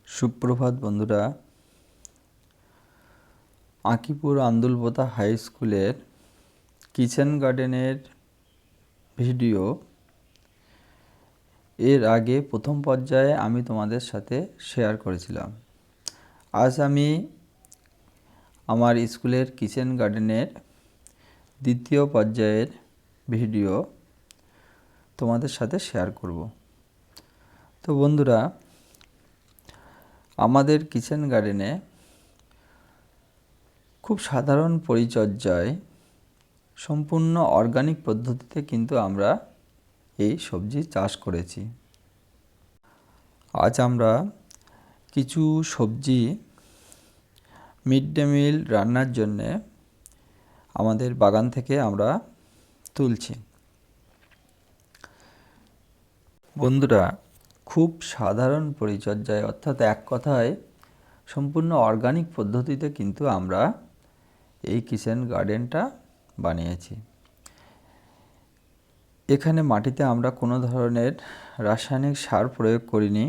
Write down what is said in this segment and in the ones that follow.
সুপ্রভাত বন্ধুরা, আঁকিপুর আন্দুলপোতা হাই স্কুলের কিচেন গার্ডেনের ভিডিও এর আগে প্রথম পর্যায়ে আমি তোমাদের সাথে শেয়ার করেছিলাম। আজ আমি আমার স্কুলের কিচেন গার্ডেনের দ্বিতীয় পর্যায়ের ভিডিও তোমাদের সাথে শেয়ার করব। তো বন্ধুরা, আমাদের কিচেন গার্ডেনে খুব সাধারণ পরিচর্যায় সম্পূর্ণ অর্গানিক পদ্ধতিতে কিন্তু আমরা এই সবজি চাষ করেছি। আজ আমরা কিছু সবজি মিড ডে মিল রান্নার জন্যে আমাদের বাগান থেকে আমরা তুলছি। বন্ধুরা, খুব সাধারণ পরিচর্যায় অর্থাৎ এক কথায় সম্পূর্ণ অর্গানিক পদ্ধতিতে কিন্তু আমরা এই কিচেন গার্ডেনটা বানিয়েছি। এখানে মাটিতে আমরা কোনো ধরনের রাসায়নিক সার প্রয়োগ করিনি।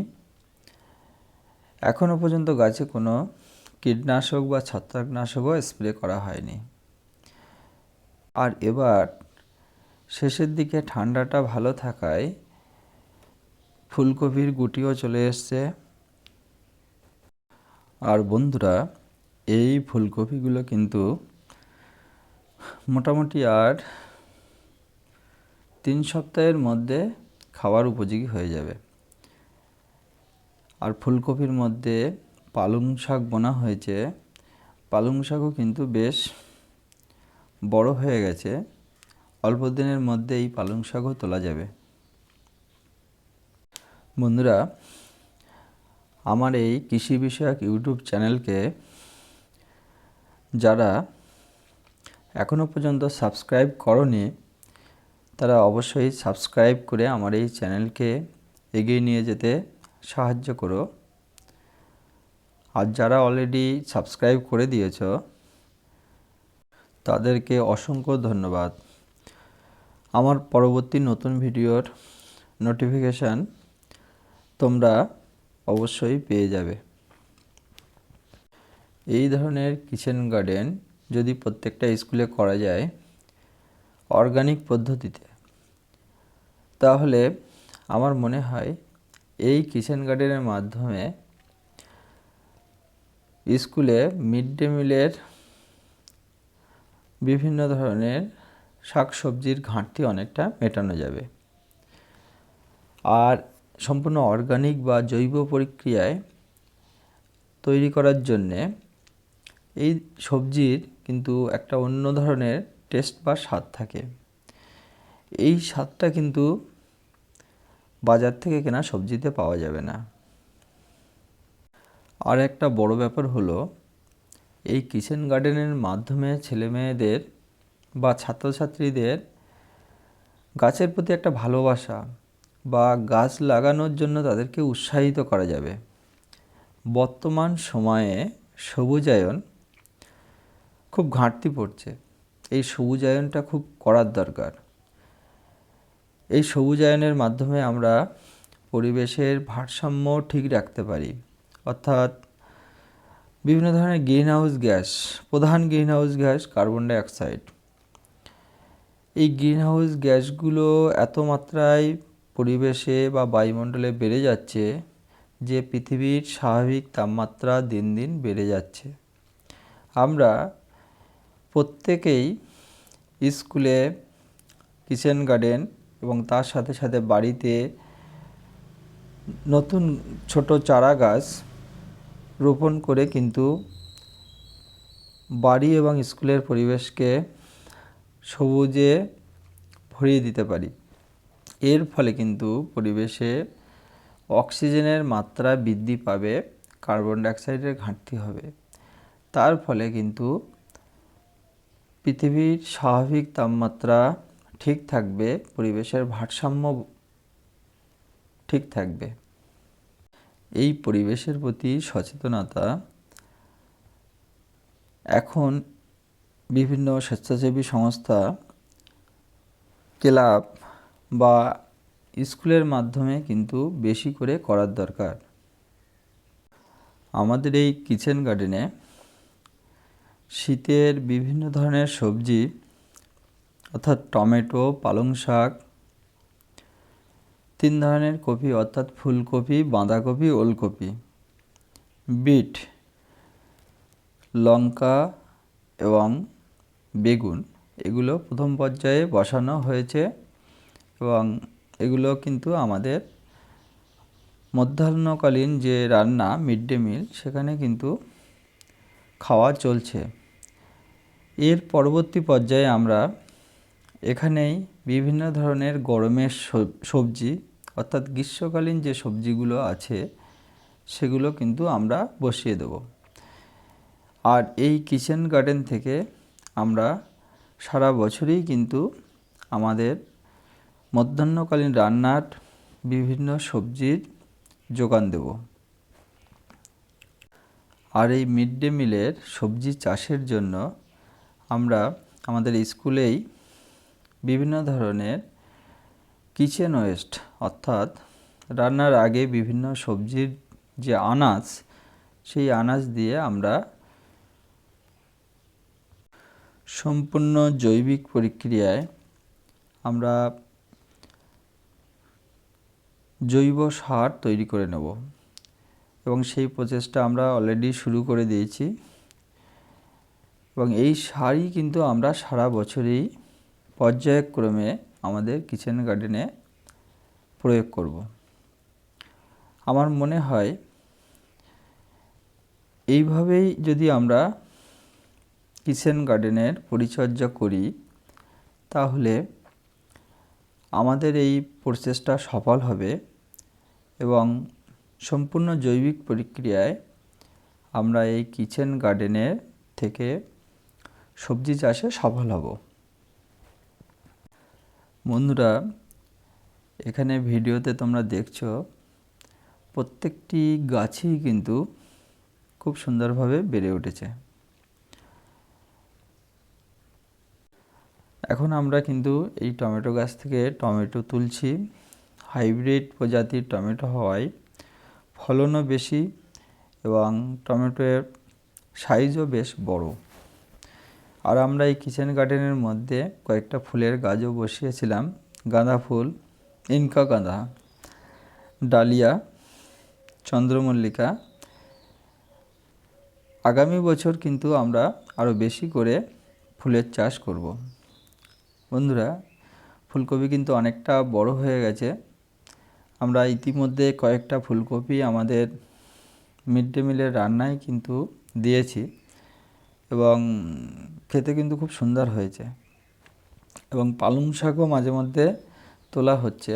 এখনও পর্যন্ত গাছে কোনো কীটনাশক বা ছত্রাকনাশকও স্প্রে করা হয়নি। আর এবার শেষের দিকে ঠান্ডাটা ভালো থাকায় ফুলকপির গুটিও চলে এসছে। আর বন্ধুরা, এই ফুলকপিগুলো কিন্তু মোটামুটি আর 3 সপ্তাহের মধ্যে খাওয়ার উপযোগী হয়ে যাবে। আর ফুলকপির মধ্যে পালং শাক বোনা হয়েছে। পালং শাকও কিন্তু বেশ বড় হয়ে গেছে। অল্প দিনের মধ্যে এই পালং শাকও তোলা যাবে। বন্ধুরা, আমার এই কৃষি বিষয়ক ইউটিউব চ্যানেলকে যারা এখনও পর্যন্ত সাবস্ক্রাইব করনি, তারা অবশ্যই সাবস্ক্রাইব করে আমার এই চ্যানেলকে এগিয়ে নিয়ে যেতে সাহায্য করো। আর যারা অলরেডি সাবস্ক্রাইব করে দিয়েছ, তাদেরকে অসংখ্য ধন্যবাদ। আমার পরবর্তী নতুন ভিডিওর নোটিফিকেশান তোমরা অবশ্যই পেয়ে যাবে। এই ধরনের কিচেন গার্ডেন যদি প্রত্যেকটা স্কুলে করা যায় অর্গানিক পদ্ধতিতে, তাহলে আমার মনে হয় এই কিচেন গার্ডেনের মাধ্যমে স্কুলে মিড ডে মিলের বিভিন্ন ধরনের শাকসবজির ঘাটতি অনেকটা মেটানো যাবে। আর সম্পূর্ণ অর্গানিক বা জৈব প্রক্রিয়ায় তৈরি করার জন্যে এই সবজির কিন্তু একটা অন্য ধরনের টেস্ট বা স্বাদ থাকে। এই স্বাদটা কিন্তু বাজার থেকে কেনা সবজিতে পাওয়া যাবে না। আর একটা বড় ব্যাপার হলো, এই কিচেন গার্ডেনের মাধ্যমে ছেলেমেয়েদের বা ছাত্রছাত্রীদের গাছের প্রতি একটা ভালোবাসা বা গাছ লাগানোর জন্য তাদেরকে উৎসাহিত করা যাবে। বর্তমান সময়ে সবুজায়ন খুব ঘাটতি পড়ছে। এই সবুজায়নটা খুব করার দরকার। এই সবুজায়নের মাধ্যমে আমরা পরিবেশের ভারসাম্য ঠিক রাখতে পারি। অর্থাৎ বিভিন্ন ধরনের গ্রিনহাউস গ্যাস, প্রধান গ্রিনহাউস গ্যাস কার্বন ডাইঅক্সাইড, এই গ্রিনহাউস গ্যাসগুলো এত মাত্রায় পরিবেশে বা বায়ুমণ্ডলে বেড়ে যাচ্ছে যে পৃথিবীর স্বাভাবিক তাপমাত্রা দিন দিন বেড়ে যাচ্ছে। আমরা প্রত্যেকেই স্কুলে কিচেন গার্ডেন এবং তার সাথে সাথে বাড়িতে নতুন ছোট চারা গাছ রোপণ করে কিন্তু বাড়ি এবং স্কুলের পরিবেশকে সবুজে ভরিয়ে দিতে পারি। এর ফলে কিন্তু পরিবেশে অক্সিজেনের মাত্রা বৃদ্ধি পাবে, কার্বন ডাইঅক্সাইডের ঘাটতি হবে। তার ফলে কিন্তু পৃথিবীর স্বাভাবিক তাপমাত্রা ঠিক থাকবে, পরিবেশের ভারসাম্য ঠিক থাকবে। এই পরিবেশের প্রতি সচেতনতা এখন বিভিন্ন স্বেচ্ছাসেবী সংস্থা, ক্লাব বা স্কুলের মাধ্যমে কিন্তু বেশি করে করার দরকার। আমাদের এই কিচেন গার্ডেনে শীতের বিভিন্ন ধরনের সবজি অর্থাৎ টমেটো, পালং শাক, 3 ধরনের কপি অর্থাৎ ফুলকপি, বাঁধাকপি, ওলকপি, বিট, লঙ্কা এবং বেগুন এগুলো প্রথম পর্যায়ে বসানো হয়েছে এবং এগুলো কিন্তু আমাদের মধ্যাহ্নকালীন যে রান্না মিড ডে মিল সেখানে কিন্তু খাওয়া চলছে। এর পরবর্তী পর্যায়ে আমরা এখানেই বিভিন্ন ধরনের গরমের সবজি অর্থাৎ গ্রীষ্মকালীন যে সবজিগুলো আছে সেগুলো কিন্তু আমরা বসিয়ে দেব। আর এই কিচেন গার্ডেন থেকে আমরা সারা বছরই কিন্তু আমাদের মধ্যাহ্নকালীন রান্নার বিভিন্ন সবজির যোগান দেব। আর এই মিড ডে মিলের সবজি চাষের জন্য আমরা আমাদের স্কুলেই বিভিন্ন ধরনের কিচেন ওয়েস্ট অর্থাৎ রান্নার আগে বিভিন্ন সবজির যে আনাজ সেই আনাজ দিয়ে আমরা সম্পূর্ণ জৈবিক প্রক্রিয়ায় আমরা জৈব সার তৈরি করে নেব এবং সেই প্রচেষ্টা আমরা অলরেডি শুরু করে দিয়েছি এবং এই সারই কিন্তু আমরা সারা বছরই পর্যায়ক্রমে আমাদের কিচেন গার্ডেনে প্রয়োগ করব। আমার মনে হয় এইভাবেই যদি আমরা কিচেন গার্ডেনের পরিচর্যা করি তাহলে আমাদের এই প্রচেষ্টা সফল হবে এবং সম্পূর্ণ জৈবিক প্রক্রিয়ায় আমরা এই কিচেন গার্ডেনের থেকে সবজি চাষে সফল হব। বন্ধুরা, এখানে ভিডিওতে তোমরা দেখছো প্রত্যেকটি গাছই কিন্তু খুব সুন্দরভাবে বেড়ে উঠেছে। এখন আমরা কিন্তু এই টমেটো গাছ থেকে টমেটো তুলছি। হাইব্রিড প্রজাতির টমেটো হওয়ায় ফলনও বেশি এবং টমেটোর সাইজও বেশ বড়। আর আমরা এই কিচেন গার্ডেনের মধ্যে কয়েকটা ফুলের গাছও বসিয়েছিলাম, গাঁদা ফুল, ইনকা গাঁদা, ডালিয়া, চন্দ্রমল্লিকা। আগামী বছর কিন্তু আমরা আরও বেশি করে ফুলের চাষ করব। বন্ধুরা, ফুলকপি কিন্তু অনেকটা বড় হয়ে গেছে। আমরা ইতিমধ্যে কয়েকটা ফুলকপি আমাদের মিড ডে মিলের রান্নায় কিন্তু দিয়েছি এবং খেতে কিন্তু খুব সুন্দর হয়েছে এবং পালং শাকও মাঝে মধ্যে তোলা হচ্ছে।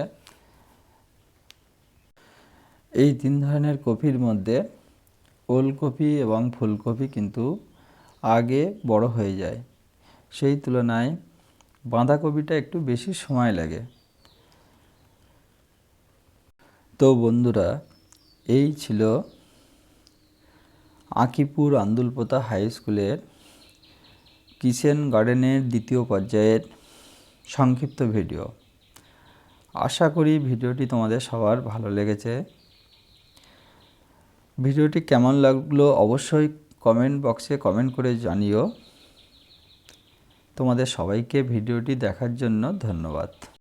এই 3 ধরনের কপির মধ্যে ওলকপি এবং ফুলকপি কিন্তু আগে বড় হয়ে যায়, সেই তুলনায় বাঁধাকপিটা একটু বেশি সময় লাগে। তো বন্ধুরা, এই ছিল আঁকিপুর আন্দুলপোতা হাই স্কুলের কিচেন গার্ডেনের দ্বিতীয় পর্যায়ের সংক্ষিপ্ত ভিডিও। আশা করি ভিডিওটি তোমাদের সবার ভালো লেগেছে। ভিডিওটি কেমন লাগলো অবশ্যই কমেন্ট বক্সে কমেন্ট করে জানিও। তোমাদের সবাইকে ভিডিওটি দেখার জন্য ধন্যবাদ।